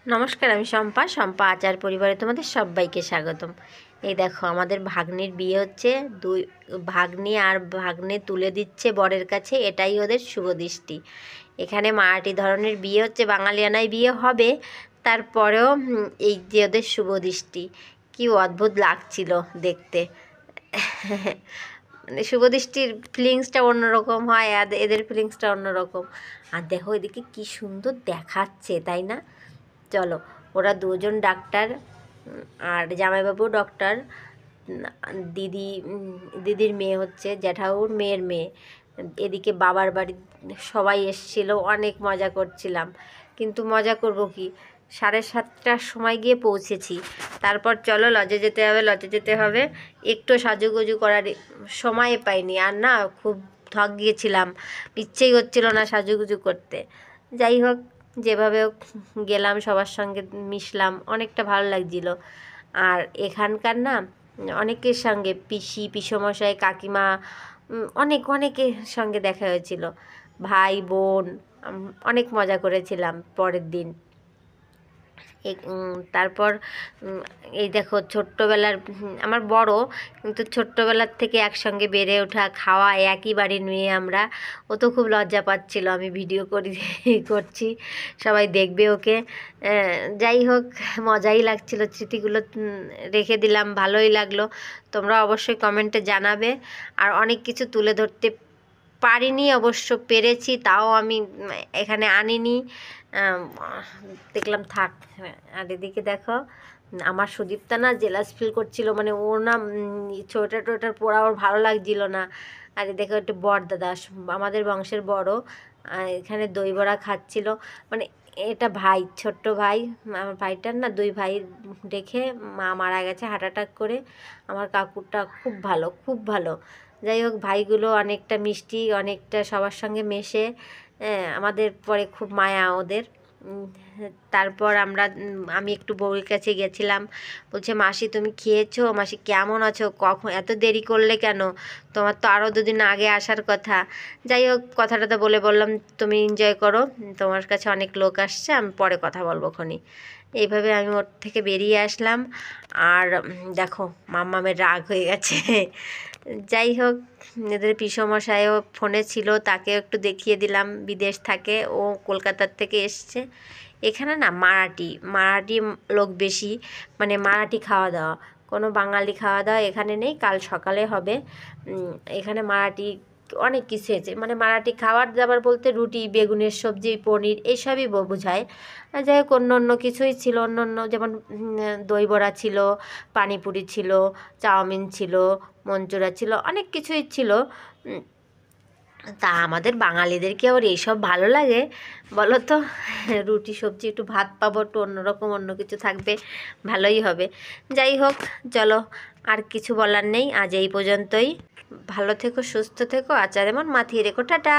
নমস্কার, আমি শম্পা আচার পরিবারে তোমাদের সবাইকে স্বাগতম। এই দেখো, আমাদের ভাগ্নির বিয়ে হচ্ছে। দুই ভাগ্নি আর ভাগ্নে তুলে দিচ্ছে বরের কাছে, এটাই ওদের শুভ দৃষ্টি। এখানে মারাঠি ধরনের বিয়ে হচ্ছে, বাঙালিয়ানায় বিয়ে হবে, তারপরেও এই যে ওদের শুভ দৃষ্টি, কি অদ্ভুত লাগছিল দেখতে। মানে শুভ দৃষ্টির ফিলিংসটা অন্যরকম হয়, আর এদের ফিলিংসটা অন্যরকম। আর দেখো এদিকে কি সুন্দর দেখাচ্ছে, তাই না? চলো, ওরা দুজন ডাক্তার, আর জামাইবাবু ডক্টর, দিদির মেয়ে হচ্ছে জ্যাঠাউর মেয়ের মেয়ে। এদিকে বাবার বাড়ি সবাই এসেছিল, অনেক মজা করছিলাম। কিন্তু মজা করব কি, 7:30টার সময় গিয়ে পৌঁছেছি। তারপর চলো লজে যেতে হবে। একটু সাজুগুজু করার সময় পাইনি, আর না খুব থক গিয়েছিলাম, ইচ্ছেই হচ্ছিল না সাজুগুজু করতে। যাই হোক, যেভাবে গেলাম, সবার সঙ্গে মিশলাম, অনেকটা ভালো লাগছিল। আর এখানকার না অনেকের সঙ্গে পিসমশাই, কাকিমা, অনেকের সঙ্গে দেখা হয়েছিল, ভাই বোন, অনেক মজা করেছিলাম পরের দিন। তারপর এই দেখো, ছোট্টবেলার আমার বড়, কিন্তু ছোট্টবেলার থেকে একসঙ্গে বেড়ে ওঠা, খাওয়া, একই বাড়ির মেয়ে আমরা। ও তো খুব লজ্জা পাচ্ছিল আমি ভিডিও করছি, সবাই দেখবে ওকে। যাই হোক, মজাই লাগছিল, স্মৃতিগুলো রেখে দিলাম, ভালোই লাগলো। তোমরা অবশ্যই কমেন্টে জানাবে। আর অনেক কিছু তুলে ধরতে পারিনি, অবশ্য পেরেছি, তাও আমি এখানে আনিনি, দেখলাম থাক। আর এদিকে দেখো, আমার সুদীপ্তা না জেলাস ফিল করছিল, মানে ওর না সোয়েটার পরা ওর ভালো লাগছিল না। আর দেখো, একটু বড়দাদা, আমাদের বংশের বড়, এখানে দই বড়া খাচ্ছিল। মানে এটা ভাই, ছোট্ট ভাই, আমার ভাইটার না 2 ভাই রেখে মা মারা গেছে হার্ট অ্যাটাক করে। আমার কাকুরটা খুব ভালো, খুব ভালো। যাই হোক, ভাইগুলো অনেকটা মিষ্টি, অনেকটা সবার সঙ্গে মেশে, আমাদের পরে খুব মায়া ওদের। তারপর আমি একটু বউর কাছে গেছিলাম। বলছে, মাসি তুমি খেয়েছো? মাসি কেমন আছো? কখন এত দেরি করলে কেন? তোমার তো আরও 2 দিন আগে আসার কথা। যাই হোক, কথাটা তো বললাম তুমি এনজয় করো, তোমার কাছে অনেক লোক আসছে, আমি পরে কথা বলবো খনি। এইভাবে আমি ওর থেকে বেরিয়ে আসলাম। আর দেখো, মাম্মামের রাগ হয়ে গেছে। যাই হোক, এদের পিসমশাইও ফোনে ছিল, তাকে একটু দেখিয়ে দিলাম, বিদেশ থাকে ও, কলকাতার থেকে এসছে। এখানে না মারাঠি লোক বেশি, মানে মারাঠি খাওয়া দাওয়া, কোনো বাঙালি খাওয়া দাওয়া এখানে নেই। কাল সকালে হবে। এখানে মারাঠি অনেক কিছু হয়েছে, মানে মারাঠি খাবার দাবার বলতে রুটি, বেগুনের সবজি, পনির, এইসবই বোঝায়। যাই হোক, অন্য কিছুই ছিল, অন্য যেমন দই বড়া ছিল, পানিপুরি ছিল, চাউমিন ছিল, মঞ্চুরা ছিল, অনেক কিছুই ছিল। তা আমাদের বাঙালিদেরকে আবার এইসব ভালো লাগে বলো তো? রুটি সবজি, একটু ভাত পাবো, একটু অন্যরকম অন্য কিছু থাকবে, ভালোই হবে। যাই হোক, চলো, আর কিছু বলার নেই, আজ এই পর্যন্তই। ভালো থেকো, সুস্থ থেকো, আচার এমন মাথিয়ে রেখো, টাটা।